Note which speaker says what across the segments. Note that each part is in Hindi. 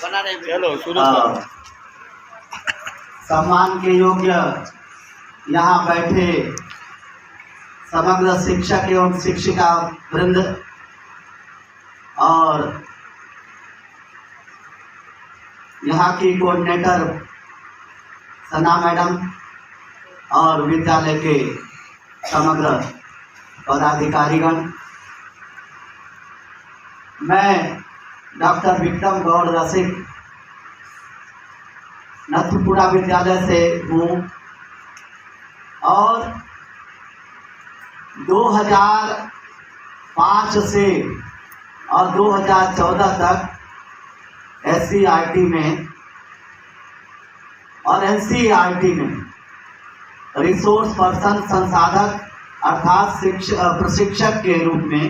Speaker 1: चलो शुरू।
Speaker 2: सम्मान के योग्य यहाँ बैठे समग्र शिक्षक एवं शिक्षिका वृंद और यहाँ की कोऑर्डिनेटर सना मैडम और विद्यालय के समग्र पदाधिकारीगण, मैं डॉक्टर विक्रम गौड़ रसिक नथुपुरा विद्यालय से हूँ और 2005 से और 2014 तक SCERT में और NCERT में रिसोर्स पर्सन संसाधक अर्थात प्रशिक्षक के रूप में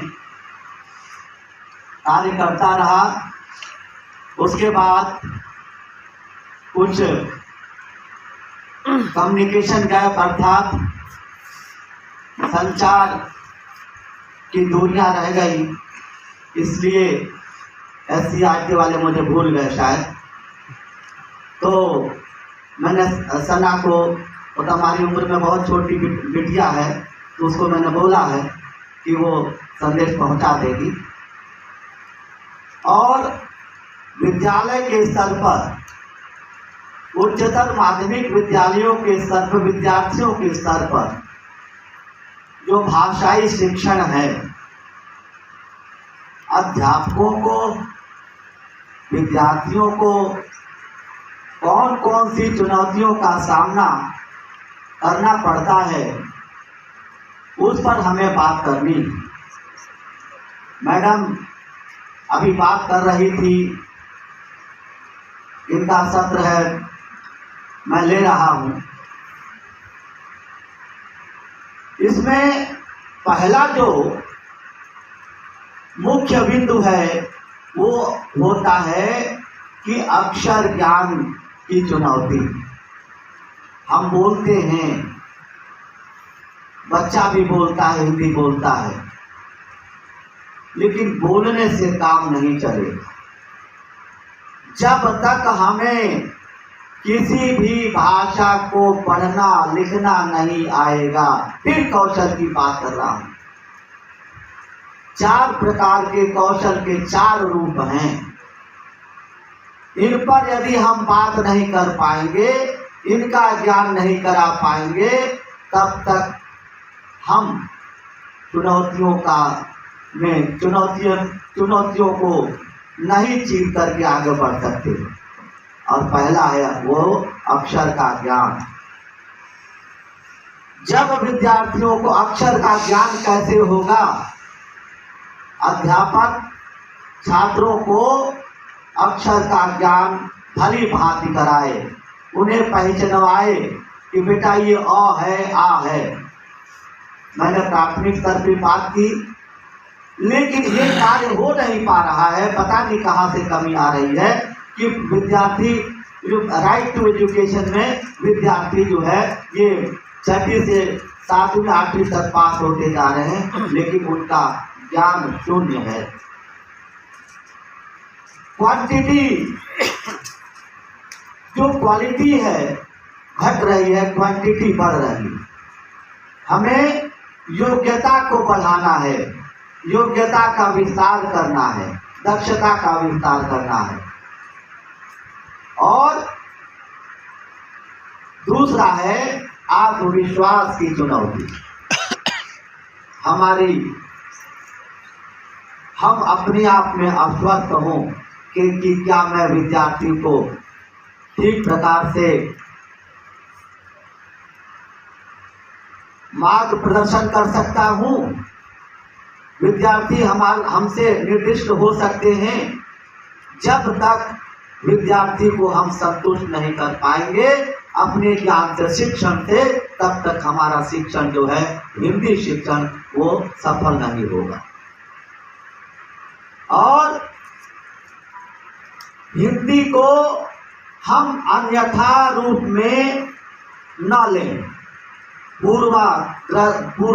Speaker 2: कार्य करता रहा। उसके बाद कुछ कम्युनिकेशन गैप अर्थात संचार की दूरियां रह गई, इसलिए SCERT वाले मुझे भूल गए शायद। तो मैंने सना को, और हमारी उम्र में बहुत छोटी बिटिया है, तो उसको मैंने बोला है कि वो संदेश पहुंचा देगी। और विद्यालय के स्तर पर, उच्चतर माध्यमिक विद्यालयों के स्तर पर, विद्यार्थियों के स्तर पर जो भाषाई शिक्षण है, अध्यापकों को, विद्यार्थियों को कौन कौन सी चुनौतियों का सामना करना पड़ता है, उस पर हमें बात करनी। मैडम अभी बात कर रही थी, इनका सत्र है, मैं ले रहा हूं। इसमें पहला जो मुख्य बिंदु है वो होता है कि अक्षर ज्ञान की चुनौती। हम बोलते हैं, बच्चा भी बोलता है, हिंदी बोलता है, लेकिन बोलने से काम नहीं चलेगा। जब तक हमें किसी भी भाषा को पढ़ना लिखना नहीं आएगा, फिर कौशल की बात कर रहा हूं। 4 प्रकार के कौशल के 4 रूप हैं। इन पर यदि हम बात नहीं कर पाएंगे, इनका ज्ञान नहीं करा पाएंगे, तब तक हम चुनौतियों को नहीं चीर करके आगे बढ़ सकते। और पहला है वो अक्षर का ज्ञान। जब विद्यार्थियों को अक्षर का ज्ञान कैसे होगा? अध्यापक छात्रों को अक्षर का ज्ञान भली भांति कराए, उन्हें पहचानवाए कि बेटा ये अ है, आ है। मैंने प्राथमिक स्तर पर बात की, लेकिन ये कार्य हो नहीं पा रहा है। पता नहीं कहाँ से कमी आ रही है कि विद्यार्थी जो राइट टू एजुकेशन में विद्यार्थी जो है ये 6वीं से 7वीं 8वीं तक पास होते जा रहे हैं, लेकिन उनका ज्ञान शून्य है। क्वांटिटी, जो क्वालिटी है घट रही है, क्वांटिटी बढ़ रही है। हमें योग्यता को बढ़ाना है, योग्यता का विस्तार करना है, दक्षता का विस्तार करना है। और दूसरा है आत्मविश्वास की चुनौती। हम अपने आप में आश्वस्त हों कि क्या मैं विद्यार्थी को ठीक प्रकार से मार्ग प्रदर्शन कर सकता हूं। विद्यार्थी हमसे निर्दिष्ट हो सकते हैं। जब तक विद्यार्थी को हम संतुष्ट नहीं कर पाएंगे अपने ज्ञान से, शिक्षण से, तब तक हमारा शिक्षण जो है, हिंदी शिक्षण, वो सफल नहीं होगा। और हिंदी को हम अन्यथा रूप में न लें, पूर्वाग्रसित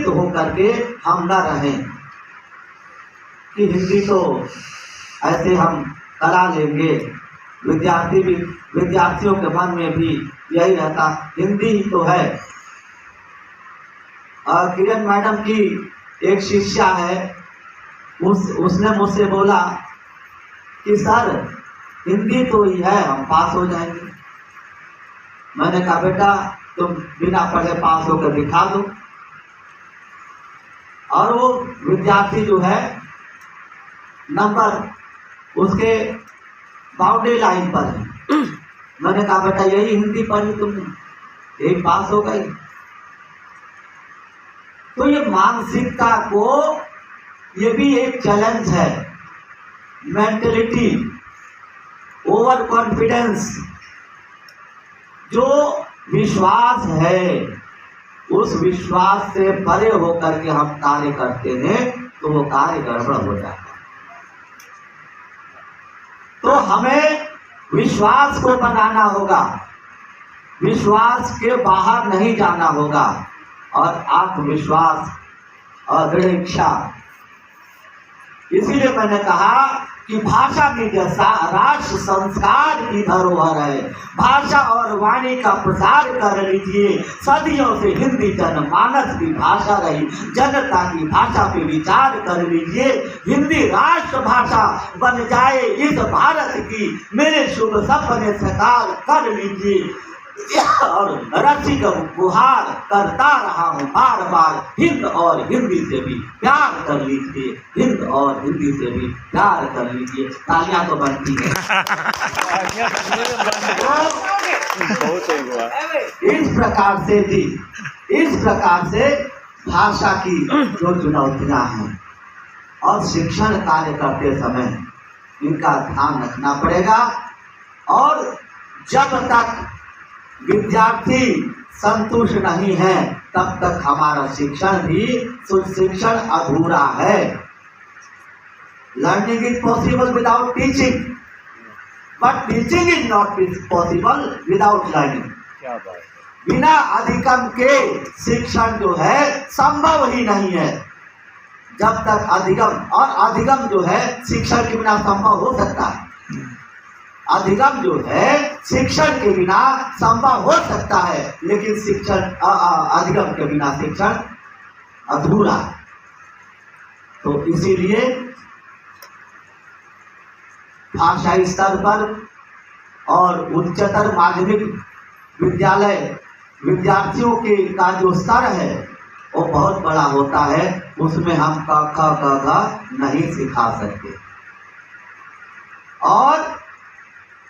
Speaker 2: होकर के हम न रहें कि हिंदी तो ऐसे हम करा लेंगे। विद्यार्थियों के मन में भी यही रहता, हिंदी ही तो है। किरण मैडम की एक शिष्या है, उसने मुझसे बोला कि सर हिंदी तो ही है, हम पास हो जाएंगे। मैंने कहा बेटा तुम बिना पढ़े पास होकर दिखा दो। और वो विद्यार्थी जो है नंबर उसके बाउंड्री लाइन पर है। मैंने कहा बेटा यही हिंदी पढ़ी तुमने, यही पास हो गई। तो ये मानसिकता को, ये भी एक चैलेंज है। मेंटलिटी, ओवर कॉन्फिडेंस, जो विश्वास है उस विश्वास से परे होकर के हम कार्य करते हैं तो वो कार्य गड़बड़ हो जाता है। तो हमें विश्वास को बनाना होगा, विश्वास के बाहर नहीं जाना होगा, और आत्मविश्वास और दृढ़ इच्छा। इसीलिए मैंने कहा कि भाषा की जैसा राष्ट्र संस्कार की धरोहर है। भाषा और वाणी का प्रसार कर लीजिए। सदियों से हिंदी जनमानस की भाषा रही, जनता की भाषा पे विचार कर लीजिए। हिंदी राष्ट्र भाषा बन जाए इस भारत की, मेरे शुभ सपने साकार कर लीजिए। और रसिक गुहार करता रहा हूँ बार बार, हिंद और हिंदी से भी प्यार कर लीजिए, हिंद और हिंदी से भी प्यार कर लीजिए। तालियां तो बनती है। इस प्रकार से जी, इस प्रकार से भाषा की जो चुनौतियां हैं और शिक्षण कार्य करते समय इनका ध्यान रखना पड़ेगा। और जब तक विद्यार्थी संतुष्ट नहीं है तब तक हमारा शिक्षण अधूरा है। Learning is possible without teaching, but teaching is not possible without learning. बिना अधिगम के शिक्षण जो है संभव ही नहीं है। जब तक अधिगम, और अधिगम जो है शिक्षण के बिना संभव हो सकता है। अधिगम जो है शिक्षण के बिना संभव हो सकता है, लेकिन शिक्षण अधिगम के बिना शिक्षण अधूरा। तो इसीलिए भाषाई स्तर पर और उच्चतर माध्यमिक विद्यालय विद्यार्थियों के का जो स्तर है वो बहुत बड़ा होता है। उसमें हम क ख ग घ नहीं सिखा सकते। और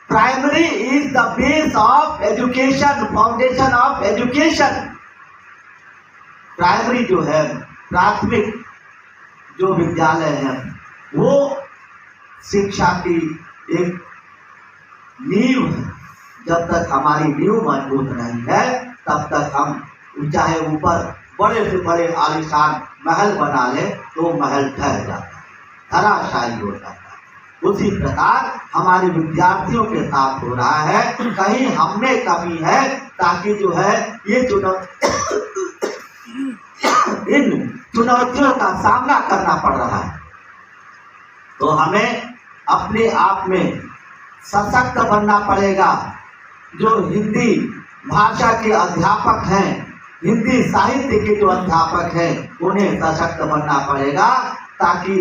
Speaker 2: primary is the base of education, foundation of education. Primary जो है, प्राथमिक जो विद्यालय है, वो शिक्षा की एक नींव है। जब तक हमारी नींव मजबूत नहीं है तब तक हम चाहे ऊपर बड़े से बड़े आलीशान महल बना ले तो महल ढह जाता है, धराशायी हो जाता है। उसी प्रकार हमारे विद्यार्थियों के साथ हो रहा है। कहीं हम में कमी है ताकि जो है ये इन चुनौतियों का सामना करना पड़ रहा है। तो हमें अपने आप में सशक्त बनना पड़ेगा। जो हिंदी भाषा के अध्यापक हैं, हिंदी साहित्य के जो अध्यापक हैं, उन्हें सशक्त बनना पड़ेगा ताकि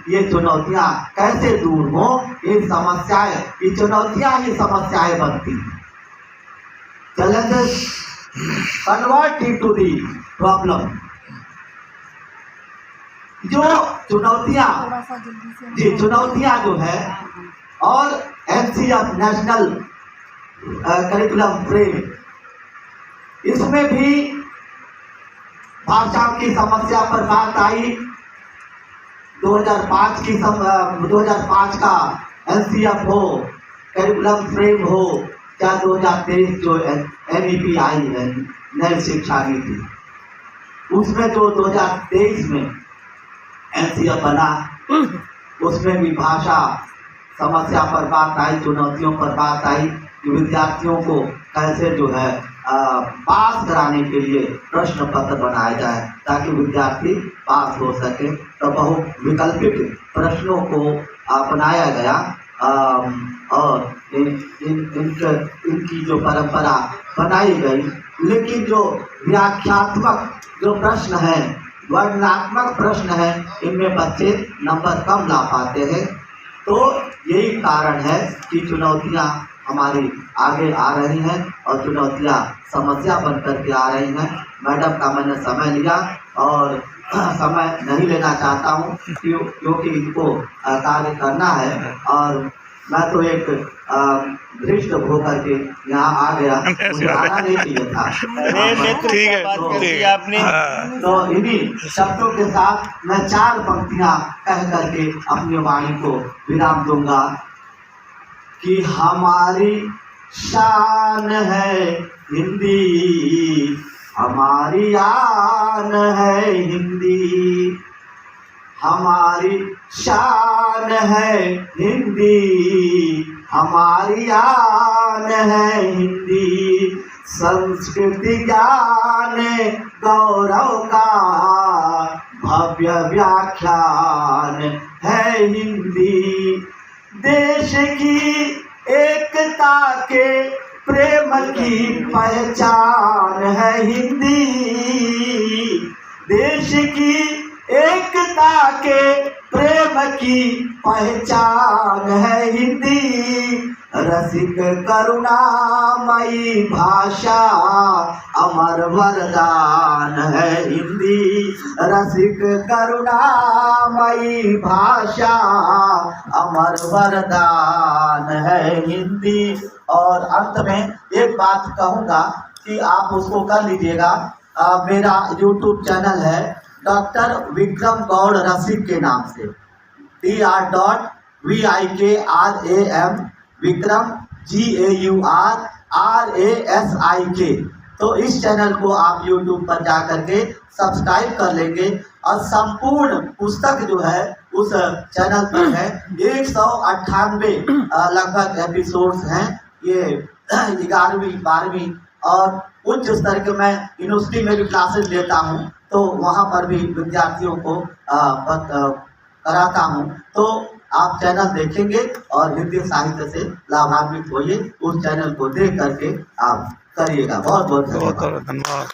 Speaker 2: ये चुनौतियां कैसे दूर हो। ये समस्याएं, ये चुनौतियां ही समस्याएं बनती हैं। Challenges convert into the problem. जो चुनौतियां जो है, और NCF नेशनल करिकुलम फ्रेम, इसमें भी भाषा की समस्या पर बात आई। 2005 का NCF हो, करिकुलम फ्रेम हो, या 2023 जो NEP आई है, नई शिक्षा नीति, उसमें जो 2023 में NCF बना, उसमें भी भाषा समस्या पर बात आई, चुनौतियों पर बात आई कि विद्यार्थियों को कैसे जो है पास कराने के लिए प्रश्न पत्र बनाया जाए ताकि विद्यार्थी पास हो सके। तो बहु विकल्पित प्रश्नों को अपनाया गया और इनकी जो परंपरा बनाई गई। लेकिन जो व्याख्यात्मक जो प्रश्न है, वर्णनात्मक प्रश्न है, इनमें बच्चे नंबर कम ला पाते हैं। तो यही कारण है कि चुनौतियाँ हमारी आगे आ रही हैं और चुनौतियाँ समस्या बन करके आ रही हैं। मैडम का मैंने समय लिया और समय नहीं लेना चाहता हूँ क्योंकि इनको कार्य करना है और मैं तो एक धृष्ट होकर के यहाँ आ गया, मुझे आना नहीं चाहिए था।
Speaker 1: ठीक है आपने
Speaker 2: तो इन्हीं शब्दों के साथ मैं 4 पंक्तियाँ कह करके अपनी वाणी को विराम दूंगा कि हमारी शान है हिंदी, हमारी आन है हिंदी, हमारी शान है हिंदी, हमारी आन है हिंदी, संस्कृति ज्ञान गौरव का भव्य व्याख्यान है हिंदी। देश की एकता के प्रेम की पहचान है हिंदी, देश की एकता के प्रेम की पहचान है हिंदी। रसिक करुणामयी भाषा अमर वरदान है हिंदी, रसिक करुणामयी भाषा अमर वरदान है हिंदी। और अंत में एक बात कहूँगा कि आप उसको कर लीजिएगा। मेरा YouTube चैनल है डॉक्टर विक्रम गौड़ रसिक के नाम से, TR.VIKRAM विक्रम GAURRASIK। तो इस चैनल को आप YouTube पर जा करके सब्सक्राइब कर लेंगे और संपूर्ण पुस्तक जो है उस चैनल पर है। 198 लगभग एपिसोड्स हैं। ये 11वीं 12वीं और उच्च स्तर के मैं यूनिवर्सिटी में भी क्लासेस लेता हूँ, तो वहाँ पर भी विद्यार्थियों को कराता हूँ। तो आप चैनल देखेंगे और हिंदी साहित्य से लाभान्वित होइए। उस चैनल को देख करके आप करिएगा। बहुत बहुत धन्यवाद।